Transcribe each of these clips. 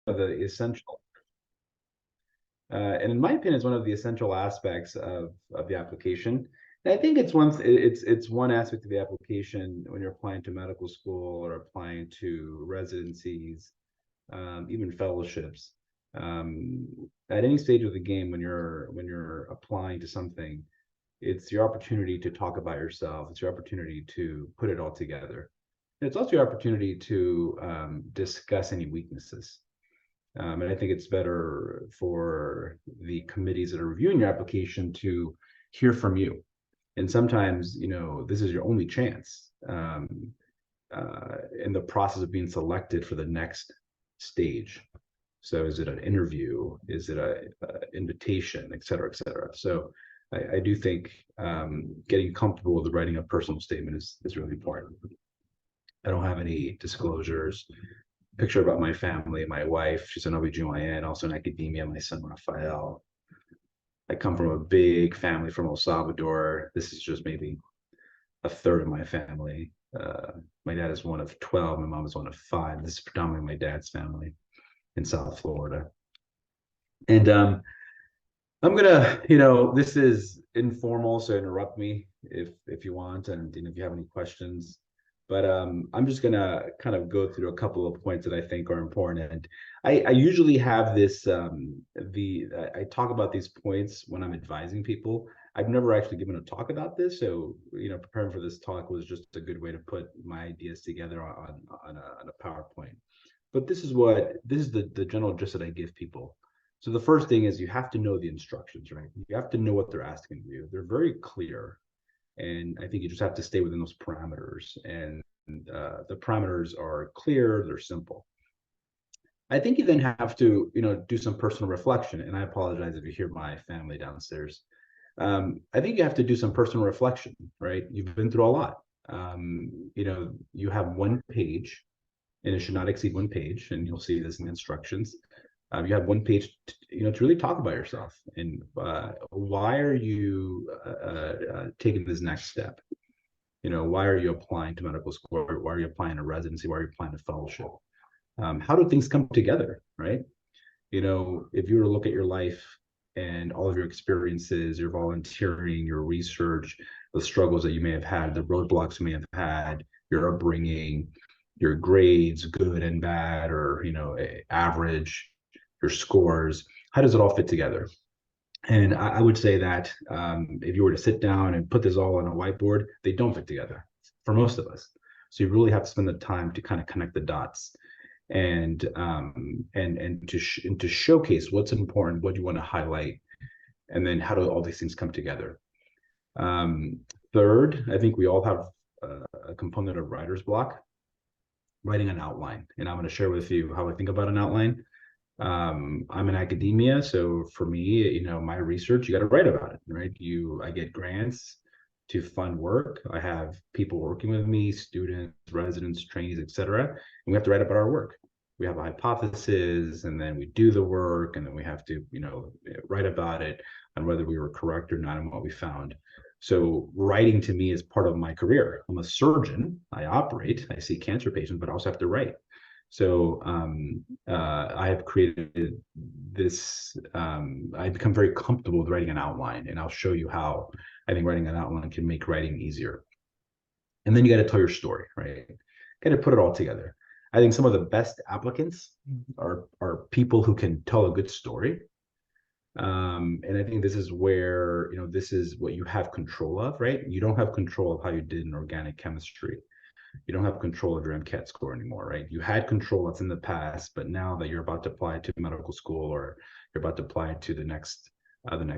of the essential, and in my opinion, it's one of the essential aspects of the application. And I think it's one aspect of the application when you're applying to medical school or applying to residencies, even fellowships. Um, at any stage of the game, when you're applying to something, it's your opportunity to talk about yourself. It's your opportunity to put it all together. And it's also your opportunity to discuss any weaknesses. And I think it's better for the committees that are reviewing your application to hear from you. And sometimes, this is your only chance in the process of being selected for the next stage. So is it an interview? Is it a invitation, et cetera, et cetera? So I do think getting comfortable with writing a personal statement is really important. I don't have any disclosures. Picture about my family, my wife, she's an OBGYN, also in academia, my son Rafael. I come from a big family from El Salvador. This is just maybe a third of my family. My dad is one of 12, my mom is one of 5. This is predominantly my dad's family in South Florida. And I'm gonna, this is informal, so interrupt me if you want, and if you have any questions. But I'm just gonna kind of go through a couple of points that I think are important. And I usually have this I talk about these points when I'm advising people. I've never actually given a talk about this, so preparing for this talk was just a good way to put my ideas together on a PowerPoint. But this is the general gist that I give people. So the first thing is you have to know the instructions, right? You have to know what they're asking of you. They're very clear. And I think you just have to stay within those parameters. And the parameters are clear, they're simple. I think you then have to, do some personal reflection. And I apologize if you hear my family downstairs. I think you have to do some personal reflection, right? You've been through a lot. You have one page, and it should not exceed one page, and you'll see this in the instructions. You have one page, to really talk about yourself and why are you taking this next step? Why are you applying to medical school? Why are you applying to residency? Why are you applying to fellowship? How do things come together, right? If you were to look at your life and all of your experiences, your volunteering, your research, the struggles that you may have had, the roadblocks you may have had, your upbringing, your grades, good and bad, or average, your scores, how does it all fit together? And I would say that if you were to sit down and put this all on a whiteboard, they don't fit together for most of us. So you really have to spend the time to kind of connect the dots and to showcase what's important, what you want to highlight, and then how do all these things come together. Third, I think we all have a component of writer's block, writing an outline. And I'm going to share with you how I think about an outline. I'm in academia, so for me, my research, you got to write about it, right? I get grants to fund work. I have people working with me, students, residents, trainees, etc. And we have to write about our work. We have a hypothesis, and then we do the work, and then we have to, write about it and whether we were correct or not and what we found. So writing to me is part of my career. I'm a surgeon. I see cancer patients, but I also have to write. So I have created this, I've become very comfortable with writing an outline, and I'll show you how I think writing an outline can make writing easier. And then you got to tell your story, right? Got to put it all together. I think some of the best applicants are people who can tell a good story. And I think this is where, this is what you have control of, right? You don't have control of how you did in organic chemistry. You don't have control of your MCAT score anymore, right? You had control that's in the past, but now that you're about to apply to medical school or you're about to apply to the next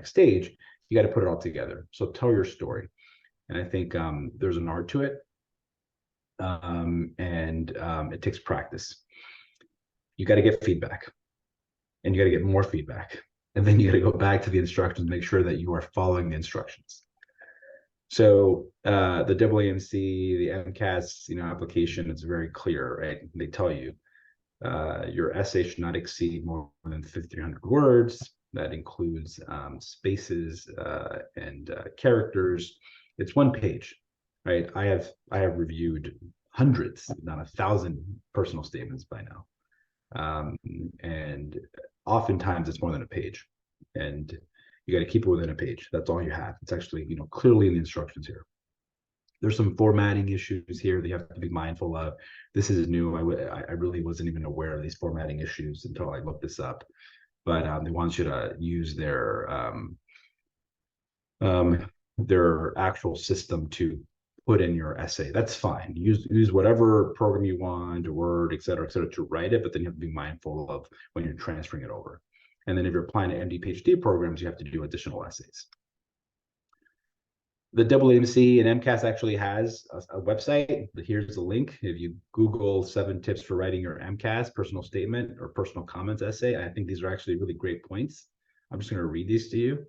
stage, you got to put it all together. So tell your story. And I think there's an art to it. And it takes practice. You got to get feedback, and you got to get more feedback. And then you got to go back to the instructions, make sure that you are following the instructions. So the AAMC, the MCAS, application, it's very clear, right? They tell you your essay should not exceed more than 1,500 words. That includes spaces and characters. It's one page, right? I have reviewed hundreds, if not 1,000, personal statements by now, and oftentimes it's more than a page, and you got to keep it within a page. That's all you have. It's actually, clearly in the instructions here. There's some formatting issues here that you have to be mindful of. This is new. I really wasn't even aware of these formatting issues until I looked this up. But they want you to use their actual system to put in your essay. That's fine. Use whatever program you want, or Word, et cetera, to write it, but then you have to be mindful of when you're transferring it over. And then if you're applying to MD, PhD programs, you have to do additional essays. The AAMC and MCAS actually has a website. Here's the link. If you Google 7 tips for writing your MCAS personal statement or personal comments essay, I think these are actually really great points. I'm just going to read these to you.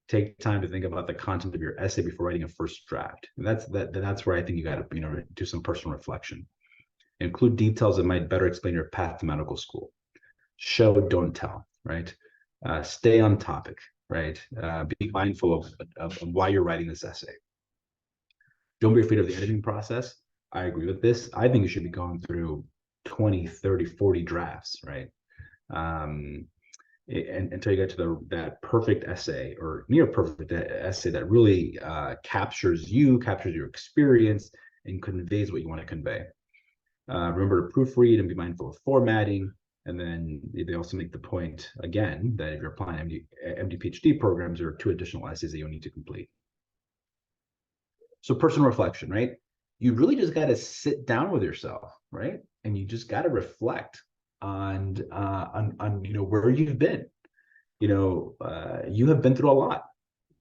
Take time to think about the content of your essay before writing a first draft. And that's where I think you got to do some personal reflection. Include details that might better explain your path to medical school. Show, don't tell, right? Stay on topic, right? Be mindful of why you're writing this essay. Don't be afraid of the editing process. I agree with this. I think you should be going through 20, 30, 40 drafts, right? And until you get to that perfect essay or near perfect essay that really captures your experience and conveys what you want to convey. Remember to proofread and be mindful of formatting. And then they also make the point, again, that if you're applying MD PhD programs, there are 2 additional essays that you'll need to complete. So personal reflection, right? You really just got to sit down with yourself, right? And you just got to reflect on where you've been. You have been through a lot.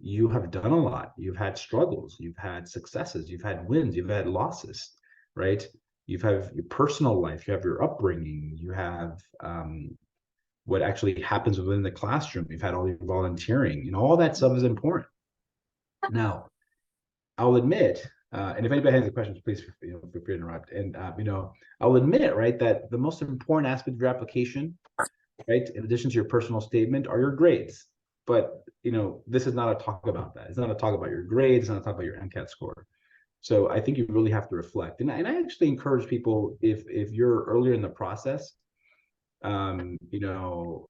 You have done a lot. You've had struggles. You've had successes. You've had wins. You've had losses, right? You have your personal life. You have your upbringing. You have what actually happens within the classroom. You've had all your volunteering. All that stuff is important. Now, I'll admit, and if anybody has any questions, please feel free to interrupt. And I'll admit, right, that the most important aspect of your application, right, in addition to your personal statement, are your grades. But this is not a talk about that. It's not a talk about your grades. It's not a talk about your MCAT score. So I think you really have to reflect. And I actually encourage people, if you're earlier in the process, if you're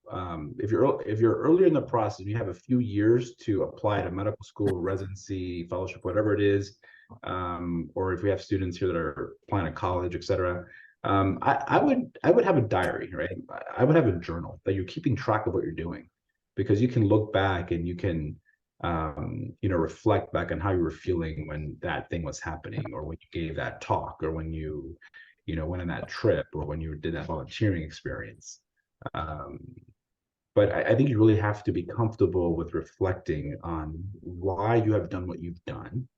earlier in the process, and you have a few years to apply to medical school, residency, fellowship, whatever it is, or if we have students here that are applying to college, et cetera, I would have a diary, right? I would have a journal that you're keeping track of what you're doing, because you can look back and you can reflect back on how you were feeling when that thing was happening, or when you gave that talk, or when you went on that trip, or when you did that volunteering experience. But I think you really have to be comfortable with reflecting on why you have done what you've done.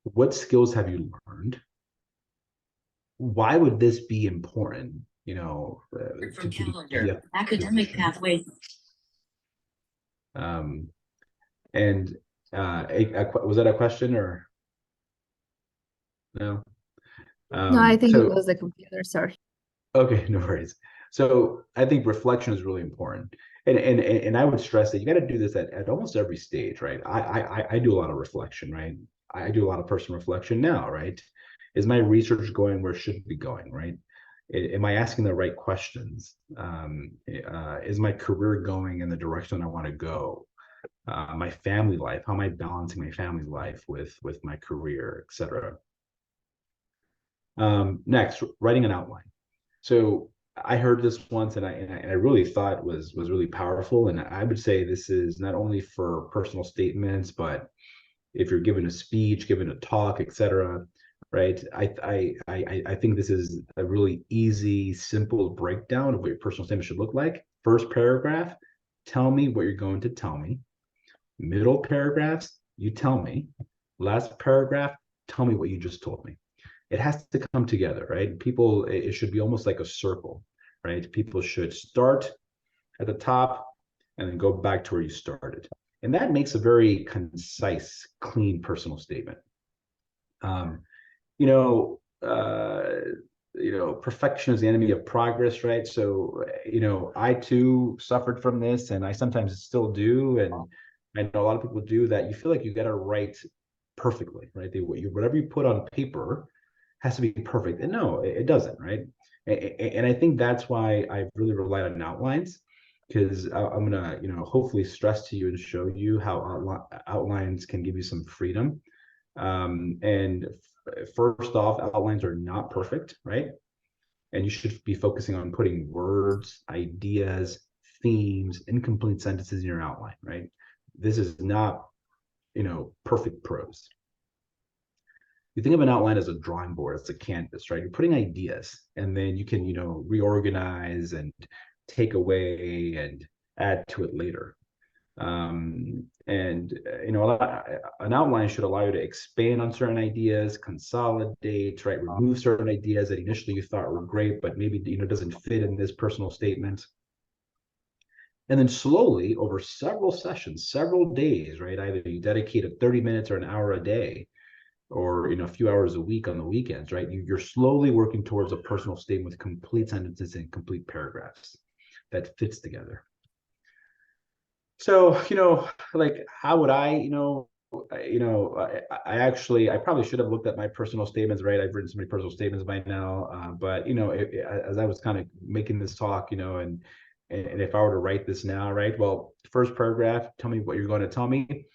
What skills have you learned? Why would this be important? From calendar, academic pathway. And was that a question or no? No, I think it was the computer. Sorry. Okay, no worries. So I think reflection is really important, and I would stress that you got to do this at almost every stage, right? I do a lot of reflection, right? I do a lot of personal reflection now, right? Is my research going where it should be going, right? Am I asking the right questions? Is my career going in the direction I want to go? My family life, how am I balancing my family life with my career, et cetera? Next, writing an outline. So I heard this once, and I really thought was really powerful. And I would say this is not only for personal statements, but if you're giving a speech, giving a talk, et cetera, right? I think this is a really easy, simple breakdown of what your personal statement should look like. First paragraph, tell me what you're going to tell me. Middle paragraphs, you tell me. Last paragraph, tell me what you just told me. It has to come together, right? People, it should be almost like a circle, right? People should start at the top and then go back to where you started. And that makes a very concise, clean personal statement. Perfection is the enemy of progress, right? So, I too suffered from this, and I sometimes still do. And I know a lot of people do that. You feel like you got to write perfectly, right? Whatever you put on paper has to be perfect. And no, it doesn't, right? And I think that's why I've really relied on outlines, because I'm gonna, hopefully stress to you and show you how outlines can give you some freedom. And first off, outlines are not perfect, right? And you should be focusing on putting words, ideas, themes, incomplete sentences in your outline, right? This is not, perfect prose. You think of an outline as a drawing board, it's a canvas, right? You're putting ideas, and then you can, reorganize and take away and add to it later. An outline should allow you to expand on certain ideas, consolidate, right? Remove certain ideas that initially you thought were great, but maybe, doesn't fit in this personal statement. And then slowly over several sessions, several days, right? Either you dedicate 30 minutes or an hour a day, or a few hours a week on the weekends, right? You're slowly working towards a personal statement with complete sentences and complete paragraphs that fits together. So, like, how would I probably should have looked at my personal statements, right? I've written so many personal statements by now, but as I was kind of making this talk, and if I were to write this now, right? Well, first paragraph, tell me what you're going to tell me.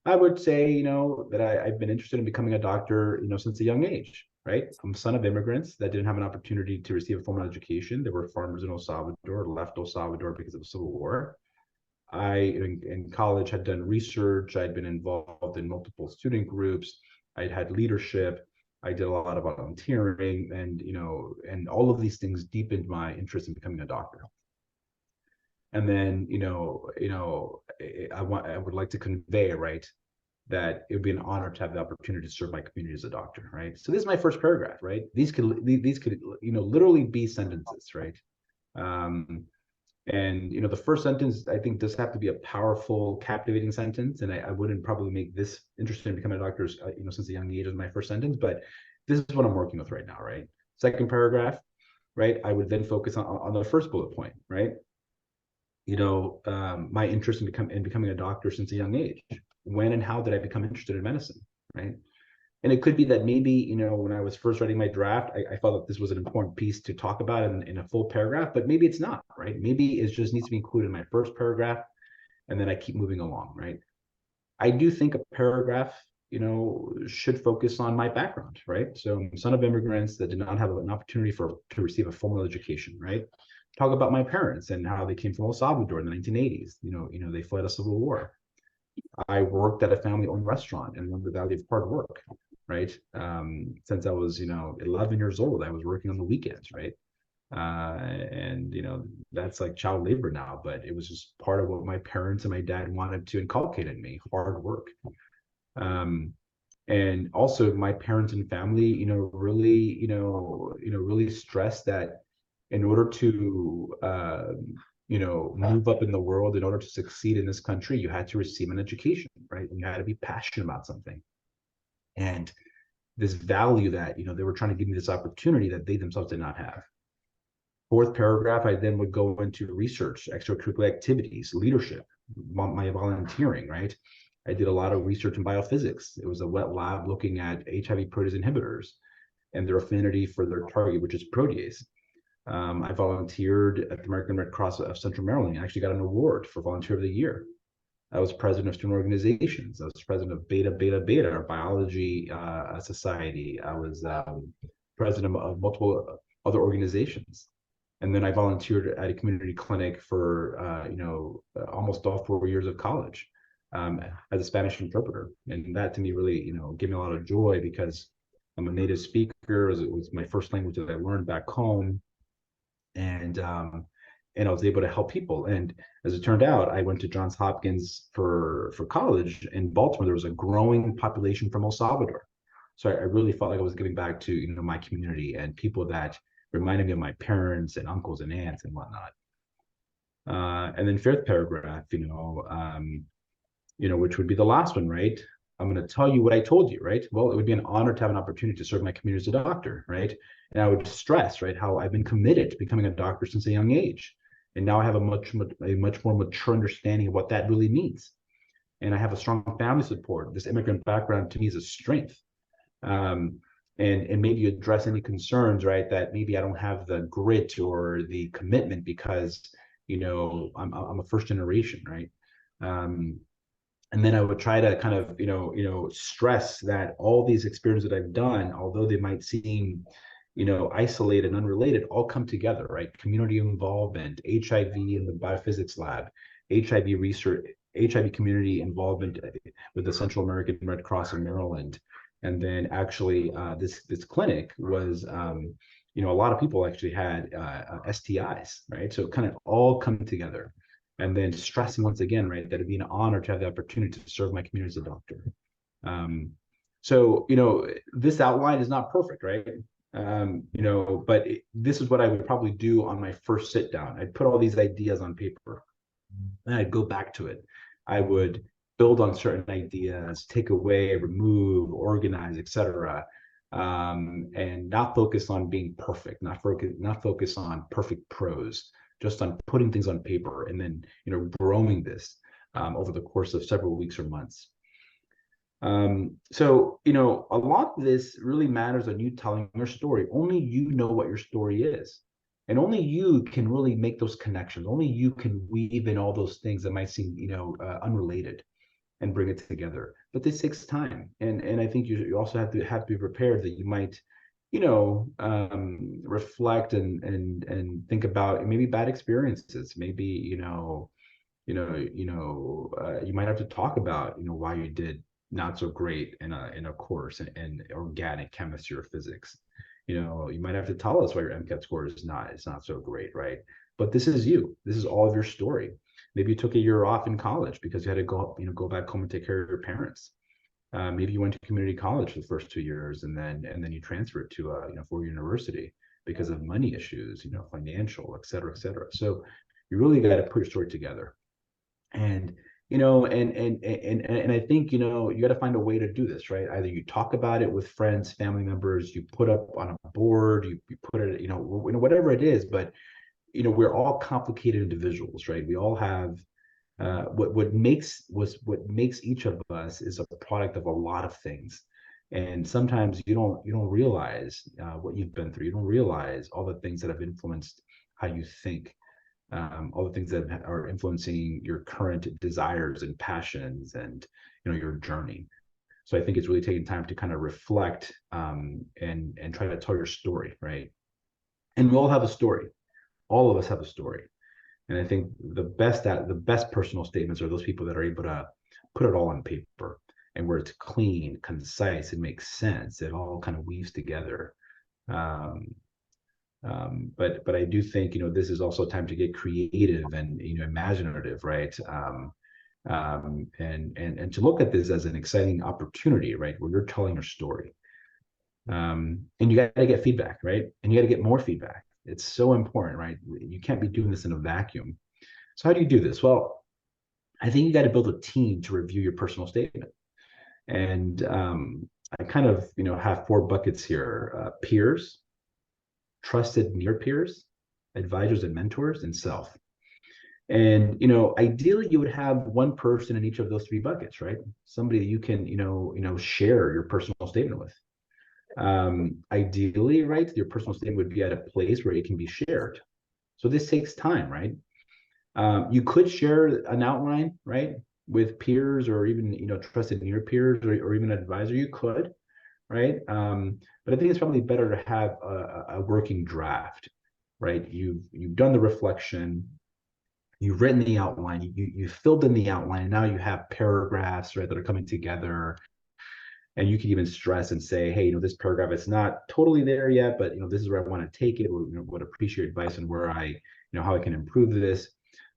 I would say, that I've been interested in becoming a doctor, since a young age, right? I'm a son of immigrants that didn't have an opportunity to receive a formal education. There were farmers in El Salvador, left El Salvador because of the Civil War. In college, had done research. I'd been involved in multiple student groups. I'd had leadership. I did a lot of volunteering, and all of these things deepened my interest in becoming a doctor. And then, I would like to convey, right, that it would be an honor to have the opportunity to serve my community as a doctor, right? So this is my first paragraph, right? These could literally be sentences, right? And the first sentence, I think, does have to be a powerful, captivating sentence. And I wouldn't probably make this interested in becoming a doctor, since a young age as my first sentence, but this is what I'm working with right now, right? Second paragraph, right? I would then focus on the first bullet point, right? My interest in becoming a doctor since a young age. When and how did I become interested in medicine, right? And it could be that maybe, when I was first writing my draft, I felt that this was an important piece to talk about in a full paragraph, but maybe it's not, right? Maybe it just needs to be included in my first paragraph, and then I keep moving along, right? I do think a paragraph, should focus on my background, right? So I'm a son of immigrants that did not have an opportunity to receive a formal education, right? Talk about my parents and how they came from El Salvador in the 1980s. They fled a civil war. I worked at a family-owned restaurant and learned the value of hard work, right? Since I was, 11 years old, I was working on the weekends, right? And that's like child labor now, but it was just part of what my parents and my dad wanted to inculcate in me: hard work. And also my parents and family, really stressed that in order to move up in the world, in order to succeed in this country, you had to receive an education, right? And you had to be passionate about something. And this value that, they were trying to give me this opportunity that they themselves did not have. Fourth paragraph, I then would go into research, extracurricular activities, leadership, my volunteering, right? I did a lot of research in biophysics. It was a wet lab looking at HIV protease inhibitors and their affinity for their target, which is protease. I volunteered at the American Red Cross of Central Maryland. I actually got an award for Volunteer of the Year. I was president of student organizations. I was president of Beta Beta Beta, our biology society. I was president of multiple other organizations. And then I volunteered at a community clinic for, almost all 4 years of college as a Spanish interpreter. And that to me really, gave me a lot of joy because I'm a native speaker. It was my first language that I learned back home. And I was able to help people. And as it turned out, I went to Johns Hopkins for college in Baltimore. There was a growing population from El Salvador. So I really felt like I was giving back to, my community and people that reminded me of my parents and uncles and aunts and whatnot. And then fifth paragraph, which would be the last one, right? I'm going to tell you what I told you, right? Well, it would be an honor to have an opportunity to serve my community as a doctor, right? And I would stress, right, how I've been committed to becoming a doctor since a young age. And now I have a much more mature understanding of what that really means. And I have a strong family support. This immigrant background to me is a strength. and maybe address any concerns, right? That maybe I don't have the grit or the commitment because, I'm a first generation, right? And then I would try to kind of, stress that all these experiences that I've done, although they might seem, isolated and unrelated, all come together, right? Community involvement, HIV in the biophysics lab, HIV research, HIV community involvement with the Central American Red Cross in Maryland. And then actually this clinic was, a lot of people actually had STIs, right? So it kind of all come together. And then stressing once again, right, that it'd be an honor to have the opportunity to serve my community as a doctor. So, this outline is not perfect, right? But this is what I would probably do on my first sit down. I'd put all these ideas on paper, and I'd go back to it. I would build on certain ideas, take away, remove, organize, etc. And not focus on being perfect, not focus on perfect prose, just on putting things on paper and then growing this over the course of several weeks or months. So a lot of this really matters on you telling your story. Only you know what your story is, and only you can really make those connections. Only you can weave in all those things that might seem unrelated and bring it together. But this takes time, and I think you also have to be prepared that you might reflect and think about maybe bad experiences, maybe you might have to talk about why you did not so great in a course in organic chemistry or physics. You might have to tell us why your MCAT score is not so great, right? But this is you. This is all of your story. Maybe you took a year off in college because you had to go back home and take care of your parents. Maybe you went to community college for the first 2 years and then you transferred to a four-year university because of money issues, financial, et cetera, et cetera. So you really got to put your story together. And and I think you got to find a way to do this, right? Either you talk about it with friends, family members, you put up on a board, you put it, whatever it is. But we're all complicated individuals, right? We all have what makes each of us is a product of a lot of things. And sometimes you don't realize what you've been through. You don't realize all the things that have influenced how you think, all the things that are influencing your current desires and passions and your journey. So I think it's really taking time to kind of reflect and try to tell your story, right? And we all have a story. All of us have a story. And I think the best personal statements are those people that are able to put it all on paper and where it's clean, concise, it makes sense. It all kind of weaves together. But I do think this is also time to get creative and imaginative, right? And to look at this as an exciting opportunity, right, where you're telling your story. And you got to get feedback, right? And you got to get more feedback. It's so important, right? You can't be doing this in a vacuum. So how do you do this? Well, I think you got to build a team to review your personal statement. And I kind of have 4 buckets here: peers, trusted near peers, advisors and mentors, and self. And ideally you would have one person in each of those 3 buckets, right? Somebody that you can share your personal statement with. Ideally, right, your personal statement would be at a place where it can be shared. So this takes time, right? You could share an outline, right, with peers or even trusted near peers or even an advisor. You could, right? But I think it's probably better to have a working draft, right? You've done the reflection, you've written the outline, you filled in the outline, and now you have paragraphs, right, that are coming together. And you can even stress and say, hey, this paragraph is not totally there yet, but this is where I want to take it, or would appreciate advice on where I, how I can improve this.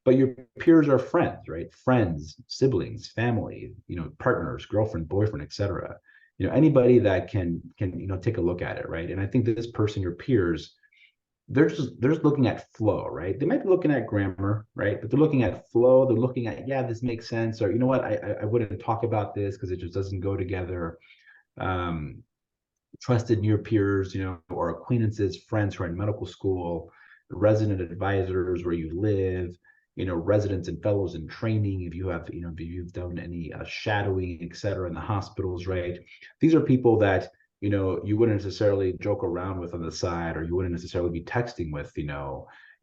But your peers are friends, right? Friends, siblings, family, partners, girlfriend, boyfriend, etc. Anybody that can take a look at it, right? And I think that this person, your peers, they're just looking at flow, right? They might be looking at grammar, right? But they're looking at flow. They're looking at, yeah, this makes sense, or what, I wouldn't talk about this because it just doesn't go together. Trusted near peers, or acquaintances, friends who are in medical school, resident advisors where you live, residents and fellows in training, if you have, if you've done any shadowing, et cetera, in the hospitals, right? These are people that you wouldn't necessarily joke around with on the side, or you wouldn't necessarily be texting with,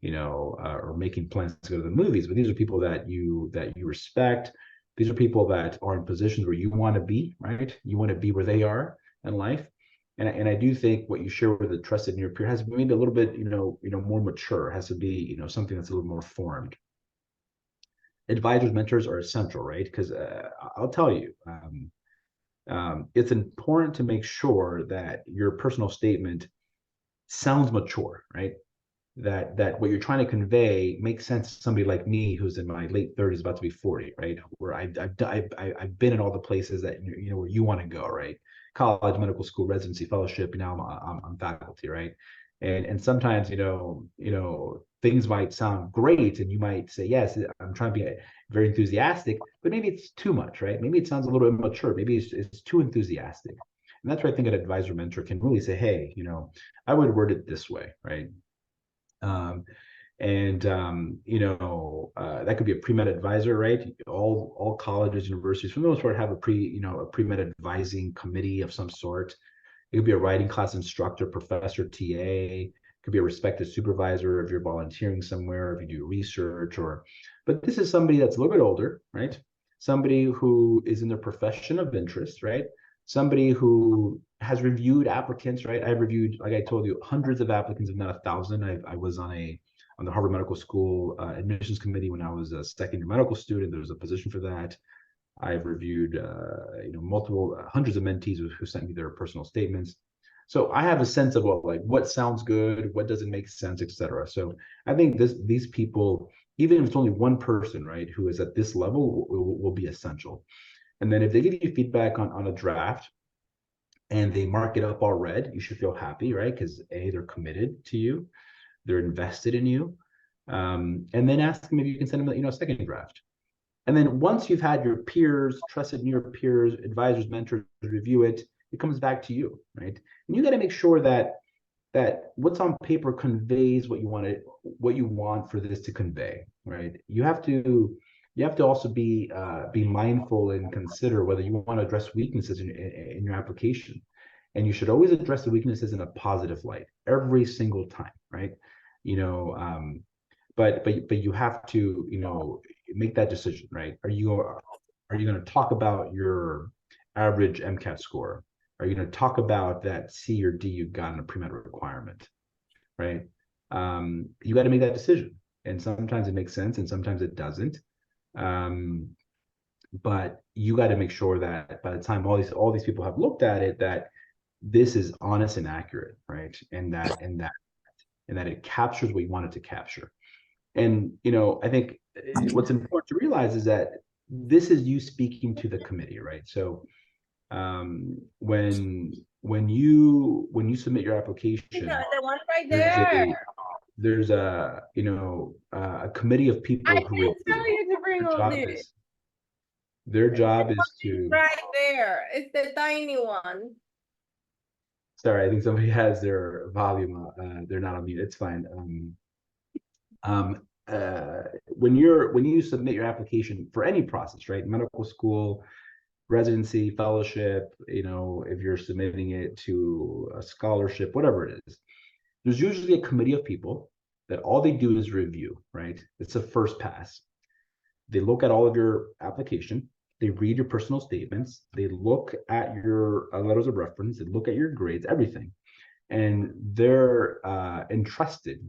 or making plans to go to the movies. But these are people that you respect. These are people that are in positions where you want to be, right? You want to be where they are in life. And I do think what you share with a trusted near peer has to be maybe a little bit, more mature, has to be, something that's a little more formed. Advisors, mentors are essential, right? Because I'll tell you, it's important to make sure that your personal statement sounds mature, right? That what you're trying to convey makes sense to somebody like me, who's in my late 30s, about to be 40, right? Where I've been in all the places that where you want to go, right? College, medical school, residency, fellowship. Now I'm faculty, right? And sometimes things might sound great, and you might say, yes, I'm trying to be very enthusiastic, but maybe it's too much, right? Maybe it sounds a little immature. Maybe it's too enthusiastic. And that's where I think an advisor mentor can really say, hey, I would word it this way, right? That could be a pre-med advisor, right? All colleges, universities, for the most part, have a pre-med advising committee of some sort. It could be a writing class instructor, professor, TA. It could be a respected supervisor if you're volunteering somewhere, if you do research, but this is somebody that's a little bit older, right? Somebody who is in their profession of interest, right? Somebody who has reviewed applicants, right? I've reviewed, like I told you, hundreds of applicants, if not 1,000. I was on the Harvard Medical School admissions committee when I was a second-year medical student. There was a position for that. I've reviewed, multiple hundreds of mentees who sent me their personal statements. So I have a sense of what sounds good, what doesn't make sense, etc. So I think these people, even if it's only one person, right, who is at this level, will be essential. And then if they give you feedback on a draft and they mark it up all red, you should feel happy, right? Because they're committed to you, they're invested in you. And then ask them if you can send them a second draft. And then once you've had your peers, trusted near peers, advisors, mentors review it, it comes back to you, right? And you got to make sure that what's on paper conveys what you want for this to convey, right? You have to also be mindful and consider whether you want to address weaknesses in your application. And you should always address the weaknesses in a positive light every single time, right? But you have to make that decision, right? Are you going to talk about your average MCAT score? Are you going to talk about that C or D you got in a pre-med requirement, right? You got to make that decision, and sometimes it makes sense, and sometimes it doesn't. But you got to make sure that by the time all these people have looked at it, that this is honest and accurate, right? And that it captures what you want it to capture. And I think what's important to realize is that this is you speaking to the committee, right? So when you submit your application, the one right there. There's a committee of people who I tell you to bring all this. Their job is to right there. It's the tiny one. Sorry, I think somebody has their volume. They're not on mute. It's fine. When you submit your application for any process, right? Medical school, residency, fellowship, if you're submitting it to a scholarship, whatever it is, there's usually a committee of people that all they do is review, right? It's a first pass. They look at all of your application, they read your personal statements, they look at your letters of reference, they look at your grades, everything. And they're entrusted.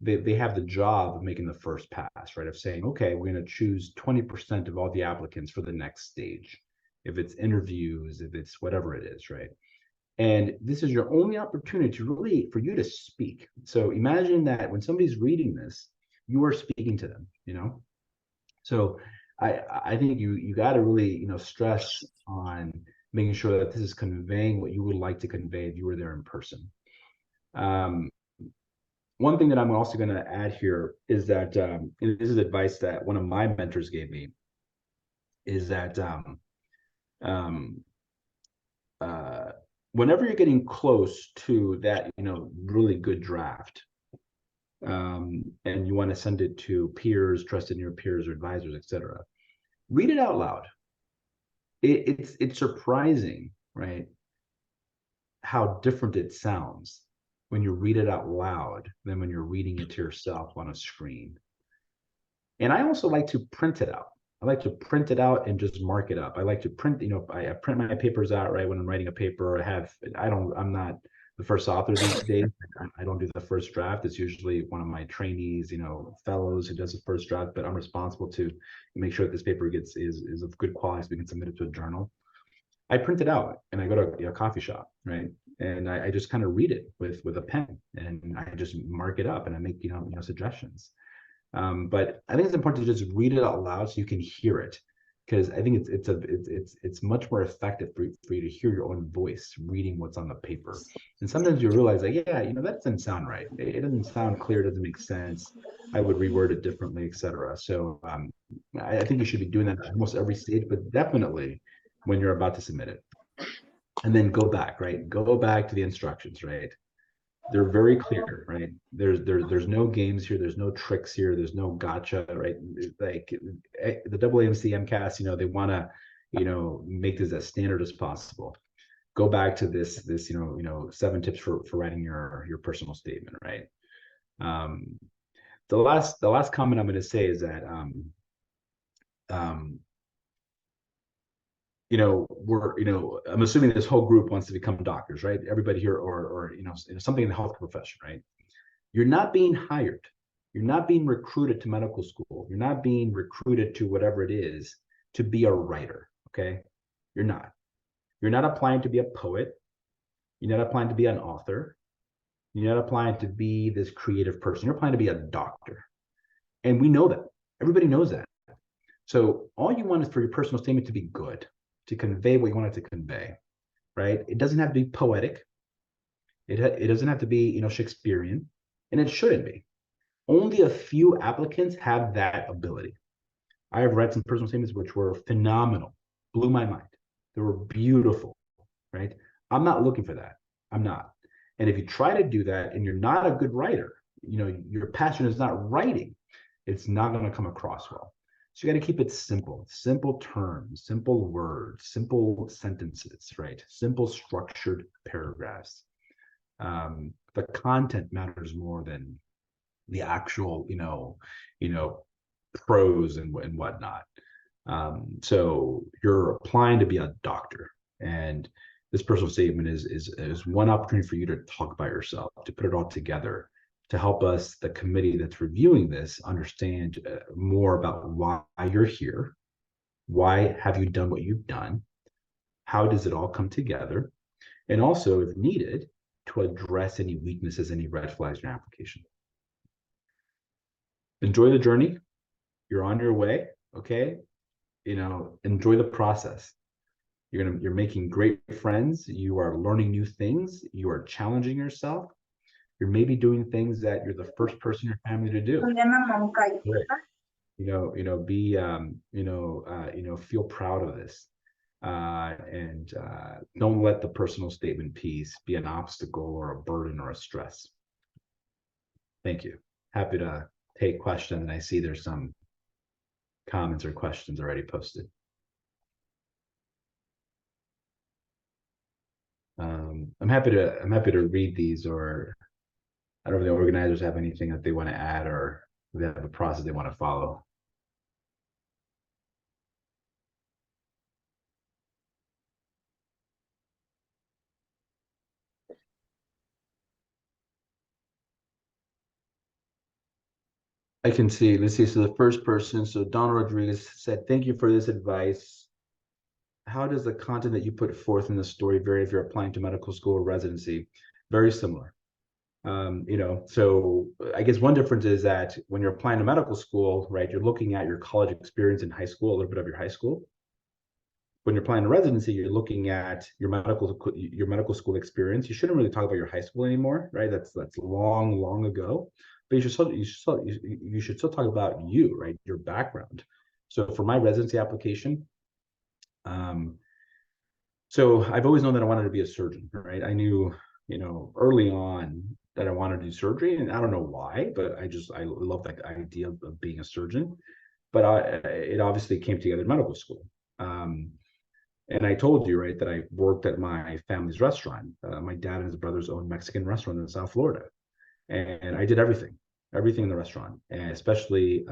They have the job of making the first pass, right? Of saying, okay, we're going to choose 20% of all the applicants for the next stage. If it's interviews, if it's whatever it is, right? And this is your only opportunity for you to speak. So imagine that when somebody's reading this, you are speaking to them, So I think you got to really, stress on making sure that this is conveying what you would like to convey if you were there in person. One thing that I'm also going to add here is that, and this is advice that one of my mentors gave me, is that whenever you're getting close to that, really good draft, and you want to send it to peers, trusted near peers or advisors, etc., read it out loud. It's surprising, right? how different it sounds when you read it out loud than when you're reading it to yourself on a screen. And I also like to print it out. I like to print it out and just mark it up. I like to print, I print my papers out, right? When I'm writing a paper, I'm not the first author these days. I don't do the first draft. It's usually one of my trainees, fellows who does the first draft, but I'm responsible to make sure that this paper is of good quality so we can submit it to a journal. I print it out and I go to a coffee shop, right? And I just kind of read it with a pen and I just mark it up and I make, suggestions. But I think it's important to just read it out loud so you can hear it, because I think it's much more effective for you to hear your own voice reading what's on the paper. And sometimes you realize like, yeah, that doesn't sound right. It doesn't sound clear. It doesn't make sense. I would reword it differently, etc. So I think you should be doing that at almost every stage, but definitely when you're about to submit it. And then go back, right? Go back to the instructions, right? They're very clear, right? There's no games here. There's no tricks here. There's no gotcha, right? Like the AAMC MCAS, they want to, make this as standard as possible. Go back to this 7 tips for writing your personal statement, right? The last comment I'm going to say is that I'm assuming this whole group wants to become doctors, right? Everybody here, or something in the healthcare profession, right? You're not being hired. You're not being recruited to medical school. You're not being recruited to whatever it is to be a writer, okay? You're not. You're not applying to be a poet. You're not applying to be an author. You're not applying to be this creative person. You're applying to be a doctor. And we know that. Everybody knows that. So all you want is for your personal statement to be good, to convey what you want it to convey, right? It doesn't have to be poetic. It doesn't have to be, Shakespearean, and it shouldn't be. Only a few applicants have that ability. I have read some personal statements which were phenomenal, blew my mind. They were beautiful, right? I'm not looking for that. I'm not. And if you try to do that and you're not a good writer, your passion is not writing, it's not going to come across well. So you got to keep it simple terms, simple words, simple sentences, right? Simple structured paragraphs. The content matters more than the actual, prose and whatnot. So you're applying to be a doctor, and this personal statement is one opportunity for you to talk by yourself, to put it all together, to help us, the committee that's reviewing this, understand more about why you're here. Why have you done what you've done? How does it all come together? And also, if needed, to address any weaknesses, any red flags in your application. Enjoy the journey. You're on your way, okay? Enjoy the process. You're making great friends. You are learning new things. You are challenging yourself. You're maybe doing things that you're the first person in your family to do. Feel proud of this. And don't let the personal statement piece be an obstacle or a burden or a stress. Thank you. Happy to take questions. And I see there's some comments or questions already posted. I'm happy to read these, or I don't know if the organizers have anything that they want to add, or they have a process they want to follow. I can see, let's see. So the first person, so Don Rodriguez said, thank you for this advice. How does the content that you put forth in the story vary if you're applying to medical school or residency? Very similar. So I guess one difference is that when you're applying to medical school, right, you're looking at your college experience in high school, a little bit of your high school. When you're applying to residency, you're looking at your medical school experience. You shouldn't really talk about your high school anymore, right? That's long ago. But you should still talk about you, right? Your background. So for my residency application, so I've always known that I wanted to be a surgeon, right? I knew, early on that I wanted to do surgery, and I don't know why, but I love that idea of being a surgeon. But it obviously came together in medical school. And I told you, right, that I worked at my family's restaurant. My dad and his brothers owned Mexican restaurant in South Florida, and I did everything in the restaurant, and especially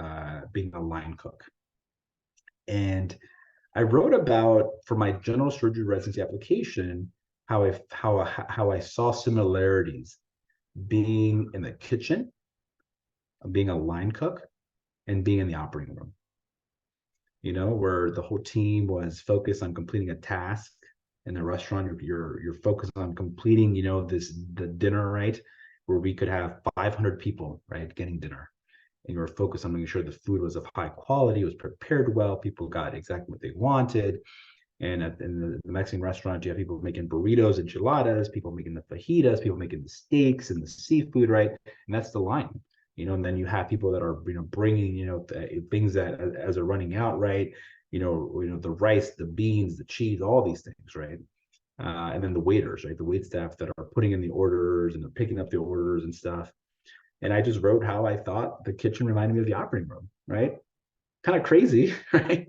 being a line cook. And I wrote about, for my general surgery residency application, how I saw similarities being in the kitchen, being a line cook, and being in the operating room. You know, where the whole team was focused on completing a task in the restaurant. You're focused on completing, you know, the dinner, right, where we could have 500 people, right, getting dinner, and you were focused on making sure the food was of high quality, it was prepared well, people got exactly what they wanted. And in the Mexican restaurant, you have people making burritos, enchiladas, people making the fajitas, people making the steaks and the seafood, right? And that's the line, you know. And then you have people that are, you know, bringing, you know, things that as they're running out, right? You know, the rice, the beans, the cheese, all these things, right? And then the waiters, right? The wait staff that are putting in the orders and they're picking up the orders and stuff. And I just wrote how I thought the kitchen reminded me of the operating room, right? Kind of crazy, right?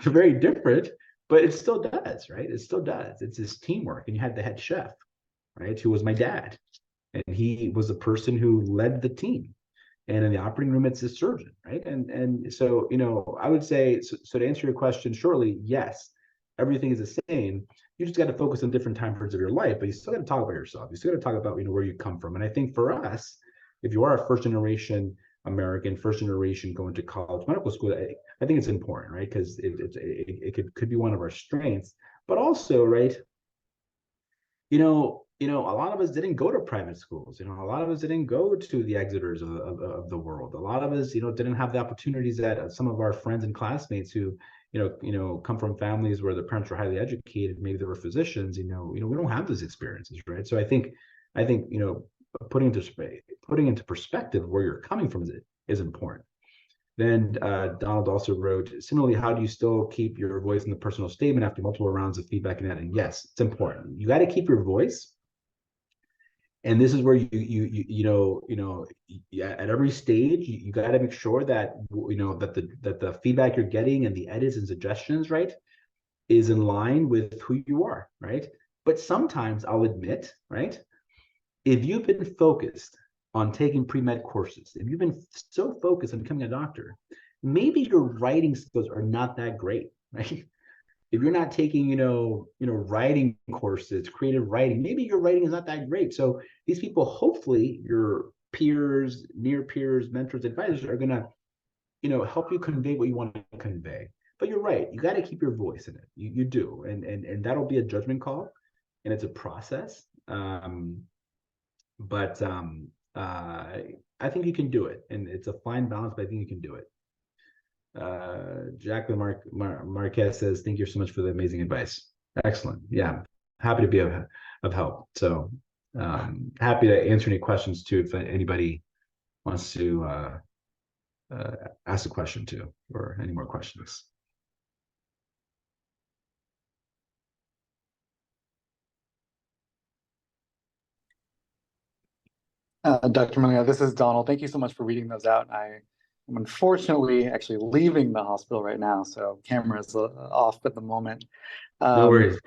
Very different, but it still does, right? It still does. It's this teamwork. And you had the head chef, right, who was my dad. And he was the person who led the team. And in the operating room, it's the surgeon, right? And so, you know, I would say, so to answer your question shortly, yes, everything is the same. You just got to focus on different time periods of your life, but you still got to talk about yourself. You still got to talk about, you know, where you come from. And I think for us, if you are a first generation American, first generation going to college, medical school, I think it's important, right? Because it could be one of our strengths, but also, right, you know, a lot of us didn't go to private schools. You know, a lot of us didn't go to the Exeters of the world. A lot of us, you know, didn't have the opportunities that some of our friends and classmates who, you know, come from families where their parents were highly educated, maybe they were physicians. You know, we don't have those experiences, right? So I think, you know, putting into perspective where you're coming from is important. Then Donald also wrote, similarly, how do you still keep your voice in the personal statement after multiple rounds of feedback and editing? Yes, it's important. You got to keep your voice. And this is where at every stage, you got to make sure that, you know, that the feedback you're getting and the edits and suggestions, right, is in line with who you are, right? But sometimes I'll admit, right, if you've been focused on taking pre-med courses, if you've been so focused on becoming a doctor, maybe your writing skills are not that great, right? If you're not taking, writing courses, creative writing, maybe your writing is not that great. So these people, hopefully your peers, near peers, mentors, advisors are gonna, help you convey what you want to convey. But you're right, you got to keep your voice in it. You do, and that'll be a judgment call, and it's a process. But I think you can do it, and it's a fine balance, but I think you can do it. Jacqueline Marquez says, thank you so much for the amazing advice. Excellent. Yeah, happy to be of help. So happy to answer any questions too, if anybody wants to ask a question too, or any more questions. Dr. Melina, this is Donald. Thank you so much for reading those out. I am unfortunately actually leaving the hospital right now, so camera is off at the moment. No worries.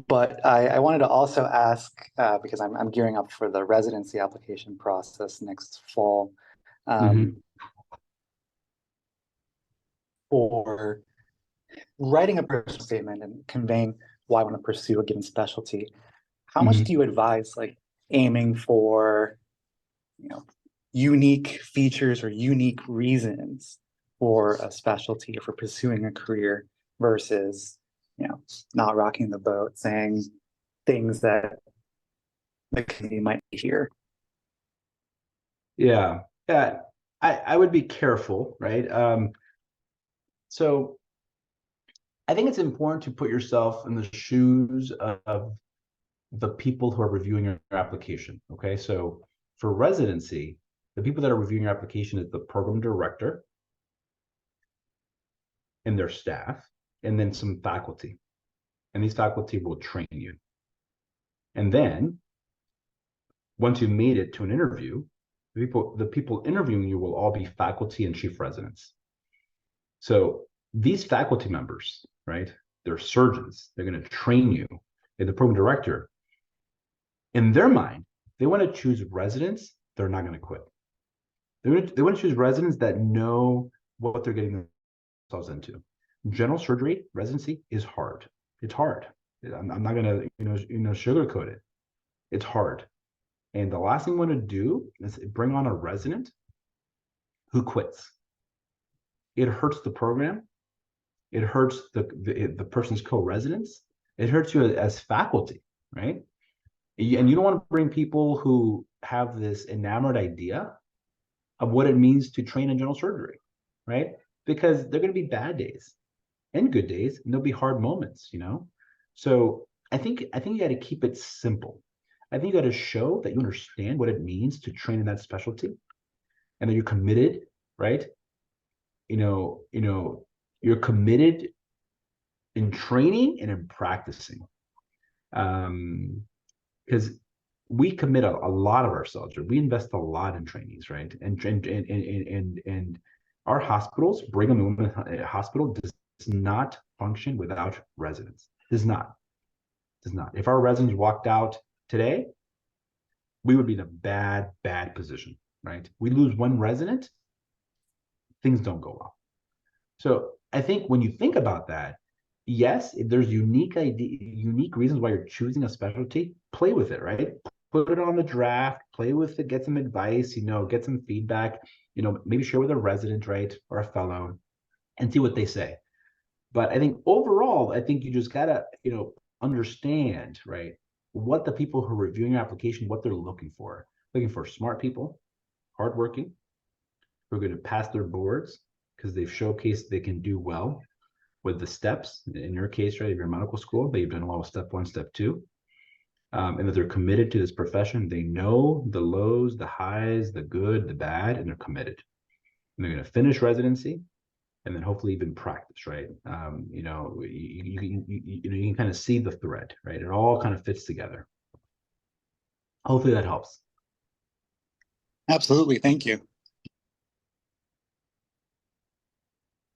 But I wanted to also ask, because I'm gearing up for the residency application process next fall, for writing a personal statement and conveying why I want to pursue a given specialty. How much do you advise like aiming for, unique features or unique reasons for a specialty or for pursuing a career versus, not rocking the boat, saying things that the community might hear? Yeah, I would be careful, right? So I think it's important to put yourself in the shoes of the people who are reviewing your application. Okay, so for residency, the people that are reviewing your application is the program director and their staff, and then some faculty. And these faculty will train you. And then once you made it to an interview, the people interviewing you will all be faculty and chief residents. So these faculty members, right, they're surgeons, they're going to train you. And the program director, in their mind, they want to choose residents, they're not going to quit. They want to choose residents that know what they're getting themselves into. General surgery residency is hard. It's hard. I'm not going to, sugarcoat it. It's hard. And the last thing we want to do is bring on a resident who quits. It hurts the program. It hurts the person's co-residents. It hurts you as faculty, right? And you don't want to bring people who have this enamored idea of what it means to train in general surgery, right? Because they're going to be bad days and good days, and there'll be hard moments, So I think you got to keep it simple. I think you got to show that you understand what it means to train in that specialty, and that you're committed, right? You're committed in training and in practicing. Because we commit a lot of ourselves, we invest a lot in trainees, right? And our hospitals, Brigham and Women's Hospital, does not function without residents. Does not. If our residents walked out today, we would be in a bad position, right? We lose one resident, things don't go well. So I think when you think about that, yes, if there's unique reasons why you're choosing a specialty, play with it, right? Put it on the draft, play with it, get some advice, get some feedback, maybe share with a resident, right? Or a fellow, and see what they say. But I think overall, I think you just gotta, understand, right, what the people who are reviewing your application, what they're looking for. Looking for smart people, hardworking, who are going to pass their boards because they've showcased they can do well with the steps. In your case, right, if you're in medical school, they've done well with step 1, step 2. And that they're committed to this profession. They know the lows, the highs, the good, the bad, and they're committed. And they're going to finish residency, and then hopefully even practice, right? You can kind of see the thread, right? It all kind of fits together. Hopefully that helps. Absolutely, thank you.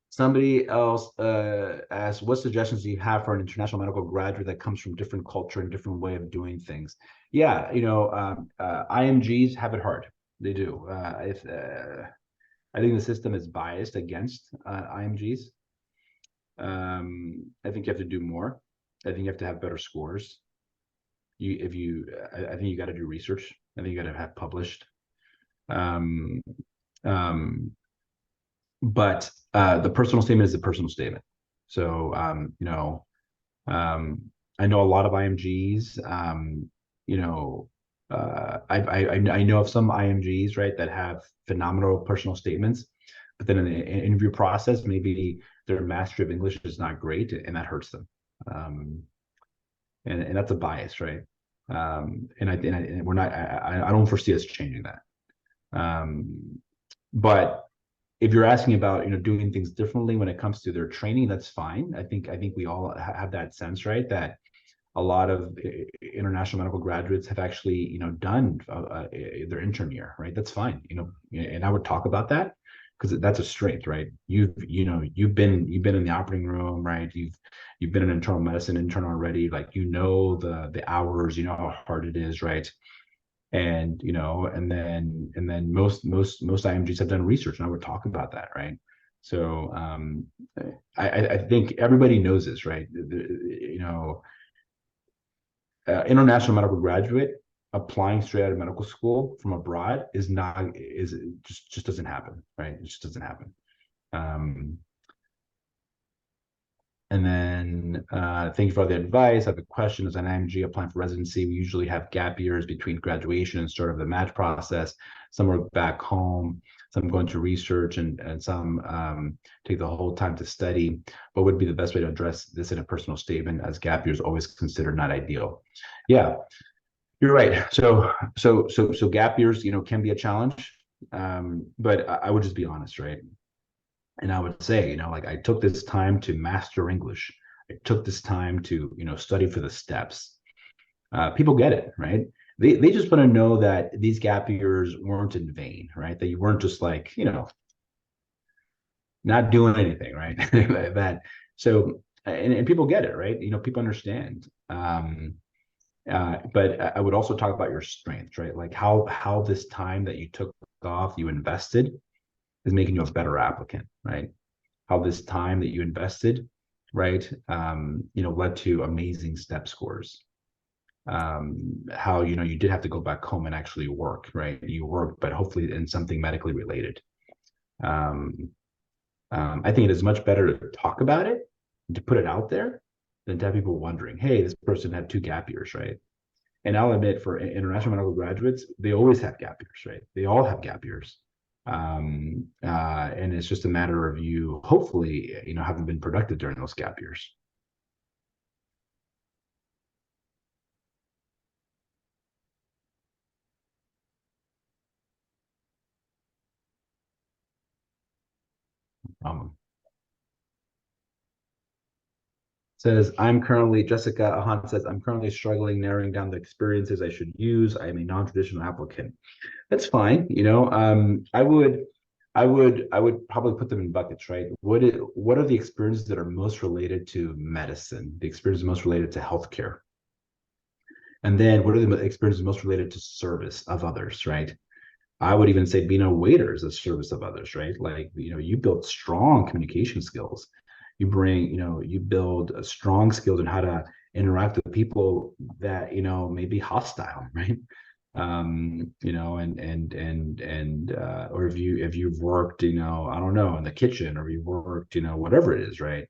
Somebody else asked, what suggestions do you have for an international medical graduate that comes from different culture and different way of doing things? Yeah, IMGs have it hard. They do. I think the system is biased against IMGs. I think you have to do more. I think you have to have better scores. I think you got to do research. I think you got to have published. But the personal statement is a personal statement. So, I know a lot of IMGs, I know of some IMGs, right, that have phenomenal personal statements, but then in the interview process, maybe their mastery of English is not great, and that hurts them. And that's a bias, right? And we're not, I don't foresee us changing that. But if you're asking about, doing things differently when it comes to their training, that's fine. I think we all have that sense, right? That a lot of international medical graduates have actually, done their intern year, right? That's fine, and I would talk about that because that's a strength, right? You've been in the operating room, right? You've been an internal medicine intern already, like, the hours, how hard it is, right? And and then most IMGs have done research, and I would talk about that, right? So I think everybody knows this, right? International medical graduate applying straight out of medical school from abroad just doesn't happen, right? It just doesn't happen. And then thank you for all the advice. I have a question. As an IMG applying for residency, we usually have gap years between graduation and start of the match process. Some are back home, some going to research, and some take the whole time to study. What would be the best way to address this in a personal statement, as gap years always considered not ideal? Yeah, you're right. So gap years, can be a challenge, but I would just be honest, right? And I would say, like, I took this time to master English. I took this time to, study for the steps. People get it, right? They just want to know that these gap years weren't in vain, right? That you weren't just like, not doing anything, right? Like that. So and people get it, right? People understand. But I would also talk about your strengths, right? Like how this time that you took off, you invested, is making you a better applicant, right? How this time that you invested, right, led to amazing step scores. How you did have to go back home and actually work, right? You worked, but hopefully in something medically related. I think it is much better to talk about it and to put it out there than to have people wondering, hey, this person had 2 gap years, right? And I'll admit, for international medical graduates, they always have gap years, right? They all have gap years. And it's just a matter of you, hopefully, having been productive during those gap years. Says, Jessica Ahan says, I'm currently struggling narrowing down the experiences I should use. I am a non-traditional applicant. That's fine. I would probably put them in buckets, right? What are the experiences that are most related to medicine? The experiences most related to healthcare? And then what are the experiences most related to service of others, right? I would even say being a waiter is a service of others, right? Like, you build strong communication skills. You build a strong skills in how to interact with people that, may be hostile, right? Or if you've worked, I don't know, in the kitchen, or you've worked, whatever it is, right?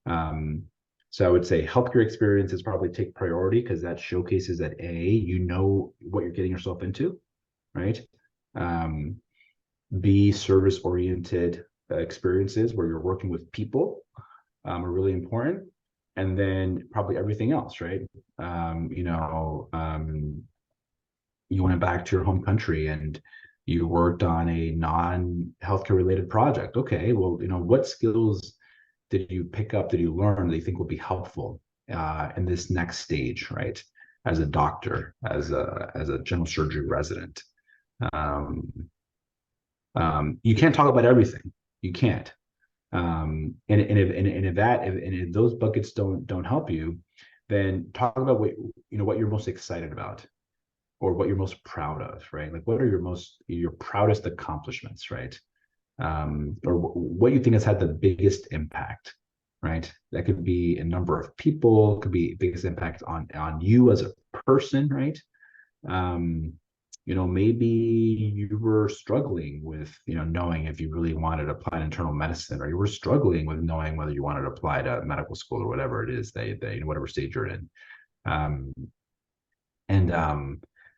So I would say healthcare experiences probably take priority, because that showcases that you know what you're getting yourself into, right? B, service-oriented experiences where you're working with people are really important. And then probably everything else, right? You went back to your home country and you worked on a non-healthcare related project. Okay, well, what skills did you pick up, did you learn that you think will be helpful in this next stage, right? As a doctor, as a general surgery resident. You can't talk about everything. You can't. And if those buckets don't help you, then talk about what you're most excited about, or what you're most proud of, right? Like, what are your proudest accomplishments, right? Or what you think has had the biggest impact, right? That could be a number of people, could be biggest impact on you as a person, right? Maybe you were struggling with, knowing if you really wanted to apply to internal medicine, or you were struggling with knowing whether you wanted to apply to medical school, or whatever it is whatever stage you're in.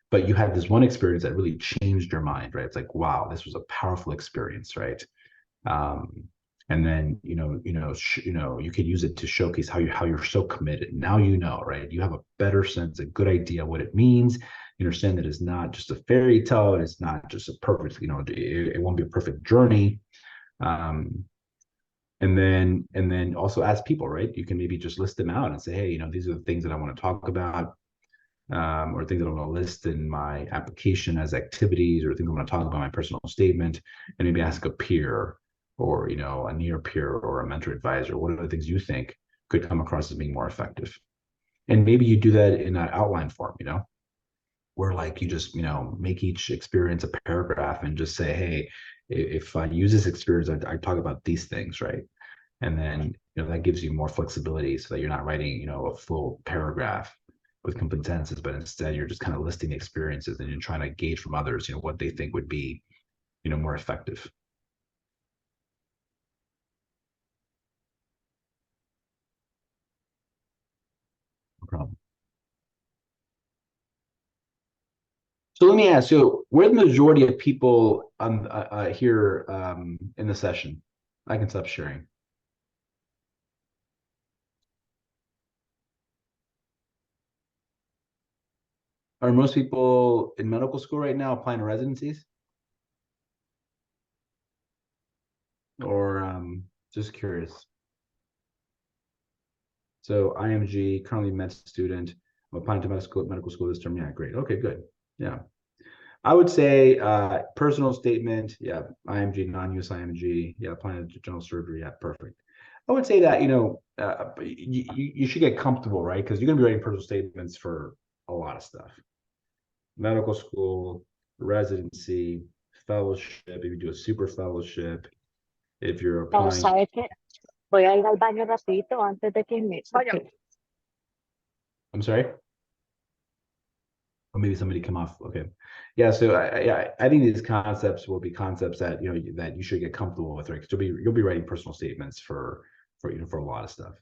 But you had this one experience that really changed your mind, right? It's like, wow, this was a powerful experience, right? And then you could use it to showcase how you're so committed. Now right? You have a better sense, a good idea what it means. You understand that it's not just a fairy tale. It's not just a perfect, it won't be a perfect journey. And then also ask people, right? You can maybe just list them out and say, hey, these are the things that I want to talk about. Or things that I want to list in my application as activities, or things I want to talk about in my personal statement, and maybe ask a peer, or a near peer, or a mentor advisor, what are the things you think could come across as being more effective. And maybe you do that in an outline form, where like you just make each experience a paragraph, and just say, hey, if I use this experience, I talk about these things, right? And then that gives you more flexibility, so that you're not writing a full paragraph with competencies, but instead you're just kind of listing the experiences, and you're trying to gauge from others, what they think would be, more effective. No problem. So let me ask you, where the majority of people here in the session? I can stop sharing. Are most people in medical school right now applying to residencies? Or just curious. So IMG, currently med student. I'm applying to medical school this term. Yeah, great. Okay, good. Yeah. I would say personal statement. Yeah, IMG, non-US IMG. Yeah, applying to general surgery. Yeah, perfect. I would say that, you should get comfortable, right? Because you're gonna be writing personal statements for a lot of stuff. Medical school, residency, fellowship, if you do a super fellowship, if you're applying. ¿Sabes qué? Voy a ir al baño rapidito antes de que me vaya. I'm sorry? Or maybe somebody come off. Okay. Yeah. So I think these concepts will be concepts that, that you should get comfortable with, right? Because you'll be writing personal statements for a lot of stuff.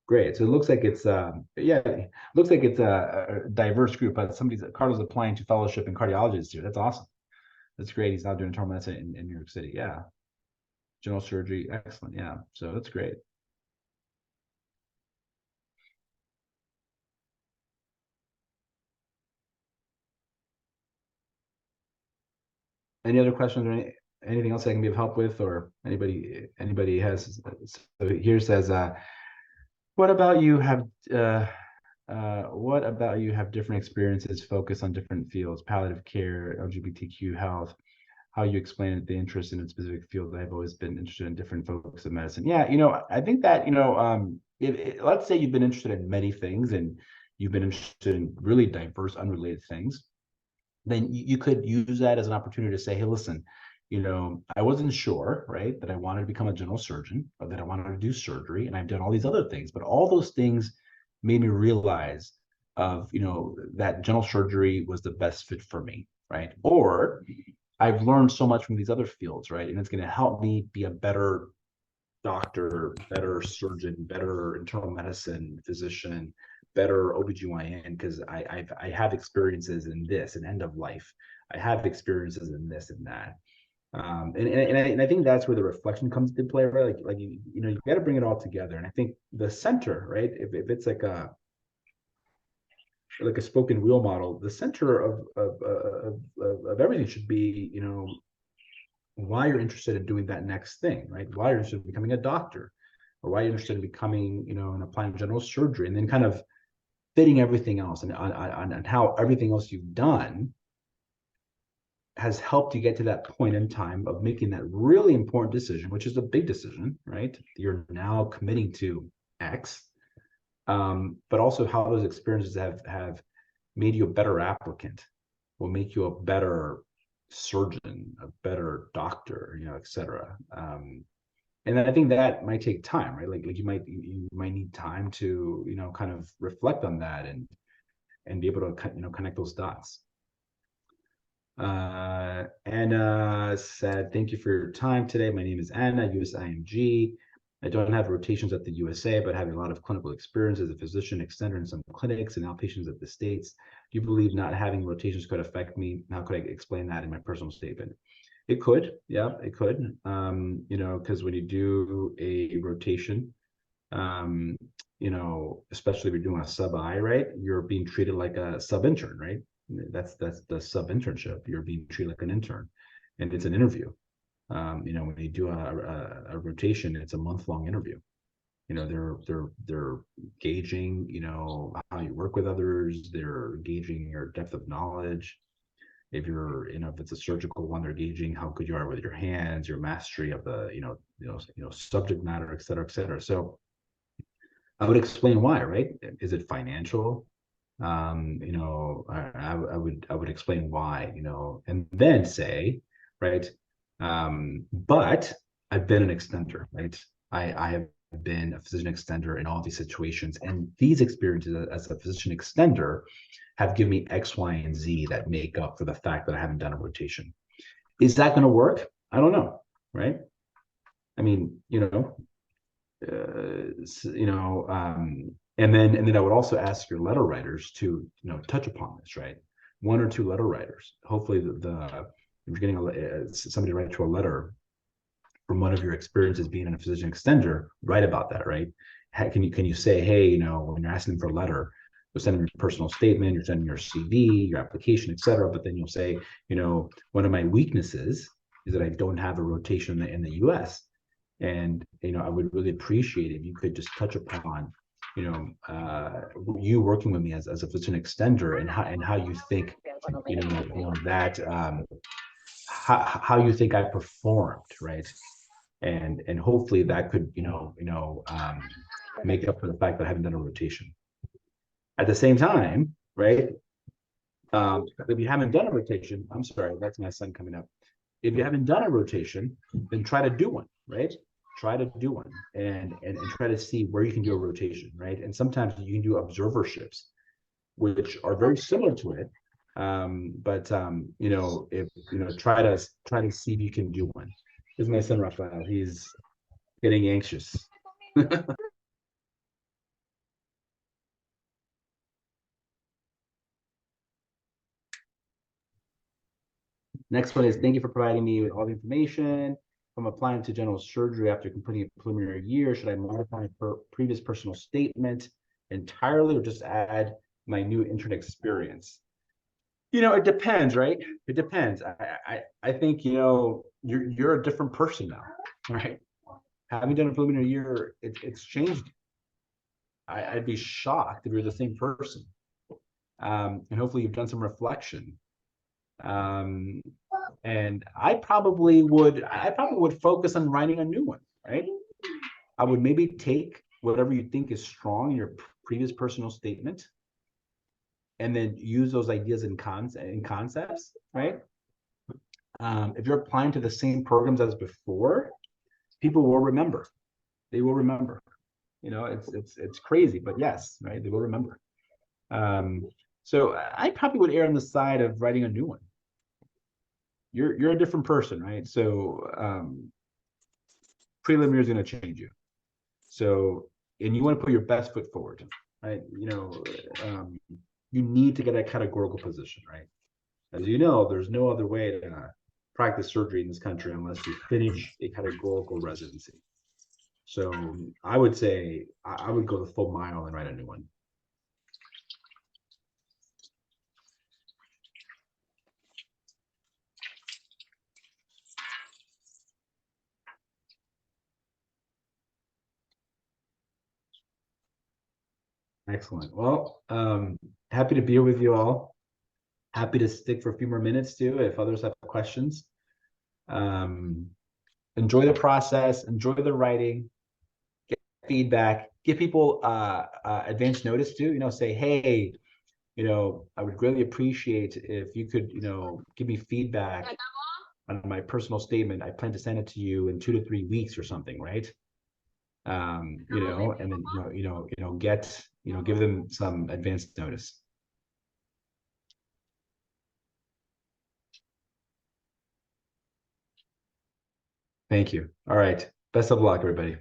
Great. So it looks like it's looks like it's a diverse group, but Carlos applying to fellowship in cardiology this year. That's awesome. That's great. He's now doing internal medicine in New York City. Yeah. General surgery. Excellent. Yeah. So that's great. Any other questions or anything else I can be of help with, or anybody has? So here says, what about you have different experiences focused on different fields, palliative care, LGBTQ health, how you explain the interest in a specific field. I've always been interested in different focus of medicine. Yeah, I think that, let's say you've been interested in many things and you've been interested in really diverse, unrelated things, then you could use that as an opportunity to say, hey, listen, I wasn't sure, right, that I wanted to become a general surgeon or that I wanted to do surgery, and I've done all these other things, but all those things made me realize that general surgery was the best fit for me, right? Or I've learned so much from these other fields, right? And it's going to help me be a better doctor, better surgeon, better internal medicine physician, better OBGYN, because I have experiences in this and end of life. I have experiences in this and that. And I think that's where the reflection comes into play, right? Like you got to bring it all together. And I think the center, right? If it's like a spoken wheel model, the center of everything should be, why you're interested in doing that next thing, right? Why you're interested in becoming a doctor, or why you're interested in becoming, and applying general surgery, and then kind of fitting everything else and on how everything else you've done has helped you get to that point in time of making that really important decision, which is a big decision, right? You're now committing to X, but also how those experiences have made you a better applicant, will make you a better surgeon, a better doctor, et cetera. And I think that might take time, right? Like you might need time to, kind of reflect on that and be able to, connect those dots. Anna said, thank you for your time today. My name is Anna, USIMG. I don't have rotations at the USA, but have a lot of clinical experience as a physician extender in some clinics and outpatients at the States. Do you believe not having rotations could affect me? How could I explain that in my personal statement? It could, yeah, it could. Because when you do a rotation, especially if you're doing a sub-I, right, you're being treated like a sub-intern, right? That's the sub-internship. You're being treated like an intern, and it's an interview. When you do a rotation, it's a month-long interview. They're gauging, how you work with others. They're gauging your depth of knowledge. If you're, if it's a surgical one, they're gauging how good you are with your hands, your mastery of the, subject matter, et cetera, et cetera. So I would explain why, right? Is it financial? I would explain why, and then say, right, but I've been an extender, right? I have been a physician extender in all these situations, and these experiences as a physician extender have given me X, Y, and Z that make up for the fact that I haven't done a rotation. Is that going to work? I don't know, right? I mean, and then I would also ask your letter writers to, touch upon this, right? One or two letter writers. Hopefully, if you're getting somebody to write you a letter from one of your experiences being in a physician extender, write about that, right? Can you say, hey, when you're asking for a letter, you're sending your personal statement, you're sending your CV, your application, et cetera. But then you'll say, one of my weaknesses is that I don't have a rotation in the US. And, I would really appreciate if you could just touch upon, you working with me as a physician extender and how you think, that how you think I performed, right? And hopefully that could, make up for the fact that I haven't done a rotation. At the same time, right? If you haven't done a rotation, I'm sorry, that's my son coming up. If you haven't done a rotation, then try to do one, right? Try to do one and try to see where you can do a rotation, right? And sometimes you can do observerships, which are very similar to it. Try to see if you can do one. This is my son Rafael. He's getting anxious. Next one is, thank you for providing me with all the information. If I'm applying to general surgery after completing a preliminary year, should I modify my previous personal statement entirely or just add my new intern experience? It depends, right? It depends. I think, you're a different person now, right? Having done a preliminary year, it's changed. I'd be shocked if you're the same person. And hopefully you've done some reflection. And I probably would focus on writing a new one, right? I would maybe take whatever you think is strong in your previous personal statement and then use those ideas and concepts, right? If you're applying to the same programs as before, people will remember. They will remember. It's crazy, but yes, right? They will remember. So I probably would err on the side of writing a new one. You're a different person, right? So preliminary is going to change you. So, and you want to put your best foot forward, right? You need to get a categorical position, right? As you know, there's no other way to practice surgery in this country unless you finish a categorical residency. So I would say I would go the full mile and write a new one. Excellent. Well, happy to be here with you all. Happy to stick for a few more minutes too, if others have questions. Enjoy the process, enjoy the writing, get feedback, give people advance notice too, say, hey, I would greatly appreciate if you could, give me feedback on my personal statement. I plan to send it to you in 2 to 3 weeks or something, right? And then, give them some advance notice. Thank you. All right. Best of luck, everybody.